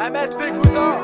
MSP cousin.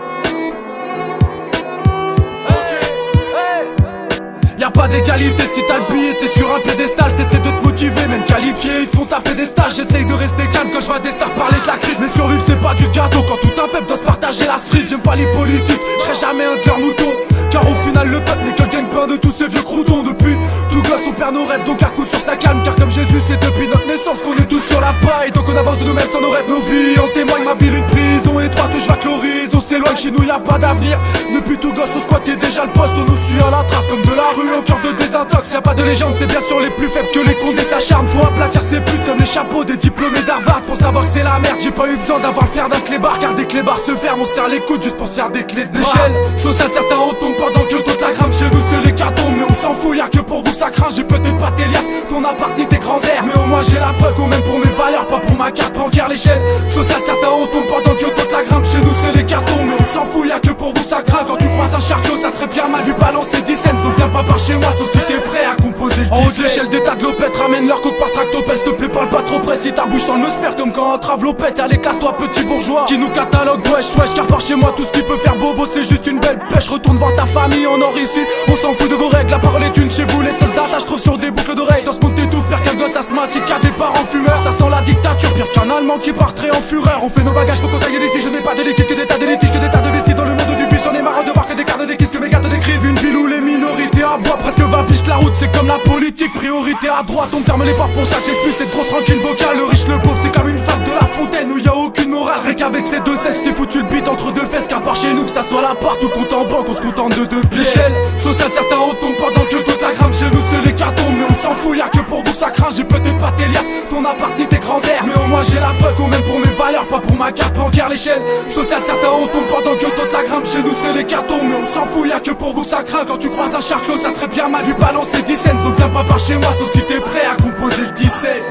Y'a pas d'égalité si t'as le billet, t'es sur un pédestal, t'essaies de te motiver, même qualifié, ils te font taper des stages. J'essaye de rester calme quand je vois des stars parler de la crise. Mais survivre c'est pas du gâteau quand tout un peuple doit se partager la cerise. J'aime pas les politiques, je serai jamais un de leurs moutons, car au final le peuple n'est que le gagne-pain de tous ces vieux croutons. Depuis tout gosse on perd nos rêves, donc à coup sur sa calme. Car comme Jésus c'est depuis notre naissance qu'on est tous sur la paille. Donc on avance de nous-mêmes sans nos rêves, nos vies en témoignent. Ma ville une prison étroite où je vois que l'horizon s'éloigne. Chez nous y a pas d'avenir, depuis tout gosse on squattait déjà le poste. On nous suit à la trace comme de la rue au cœur de désintox. Y'a pas de légende, c'est bien sûr les plus faibles que les condés s'acharnent. Faut aplatir ces putes comme les chapeaux des diplômés d'Harvard pour savoir que c'est la merde. J'ai pas eu besoin d'avoir le fer d'un clébard, car des clébards se ferment, on serre les coudes juste pour se faire des clés de l'échelle sociale. Certains retombent pendant que d'autres la grimpent. Chez nous c'est l'hécatombe, mais on s'en fout, y'a que pour vous que ça craint. J'ai peut-être pas tes liasses, ton appart ni tes grands airs, mais au moins j'ai la preuve, ou même pour mes valeurs, pas pour ma carte bancaire. L'échelle sociale, certains retombent pendant que d'autres la grimpent. Chez nous c'est l'hécatombe, mais on s'en fout, y'a que pour vous que ça craint. Quand tu croises un charclos, ça très bien mal vu balancer 10 cents. Donc viens pas par chez moi, sauf si t'es prêt à composer le 10. En haut d'échelle des tas de lopettes ramènent leur coke par tractopelle. S'il te plaît parle pas trop près, si ta bouche sent le sperme comme quand un travelopette. Allez casse-toi petit bourgeois qui nous catalogue wesh wesh, car par chez moi tout ce qui peut faire bobo c'est juste une belle pêche. Retourne voir ta famille en or ici, on s'en fout de vos règles, la parole est une chez vous. Les seules attaches trouvent sur des boucles d'oreilles. Dans ce monde t'étouffe, faire qu'un gosse asthmatique, y'a des parents fumeurs. Ça sent la dictature, pire qu'un allemand qui parterait en fureur. On fait nos bagages, faut qu'on taille d'ici. Je n'ai pas de liquide, que des tas de litiges, que des tas de vestiges. Dans le monde du biche, j'en ai marre de voir que des cartes de déquisses, que mes gars te décrivent. Une ville où les minorités aboient, presque 20 piges que la route c'est comme la politique. Priorité à droite, on ferme les portes pour ça que j'explique cette grosse rancune vocale. Le riche, le pauvre, c'est comme une fable de La Fontaine où y a aucune morale. Rien qu'avec ces deux cesses, t'es foutu le bite entre deux fesses. Car par chez nous, que ça soit l'appart ou le compte en banque, on se contente de deux pièces. L'échelle sociale, certains retombent pendant que d'autres la grimpent. Chez nous c'est l'hécatombe, mais on s'en fout, y'a que pour vous que ça craint. J'ai peut-être pas tes liasses, ton appart ni tes grands airs, mais au moins j'ai la preuve, ou même pour mes valeurs, pas pour ma carte bancaire. L'échelle sociale, certains retombent pendant que d'autres la grimpent. Chez nous c'est l'hécatombe, mais on s'en fout, y'a que pour vous que ça craint. Quand tu croises un charclos, ça très bien mal vu balancer 10 cents. Donc viens pas par chez moi, sauf si t'es prêt à composer le 17.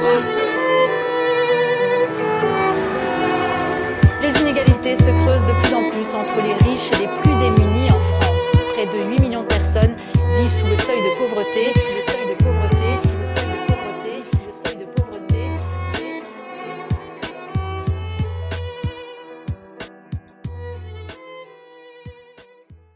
Les inégalités se creusent de plus en plus entre les riches et les plus démunis en France. Près de 8 millions de personnes vivent sous le seuil de pauvreté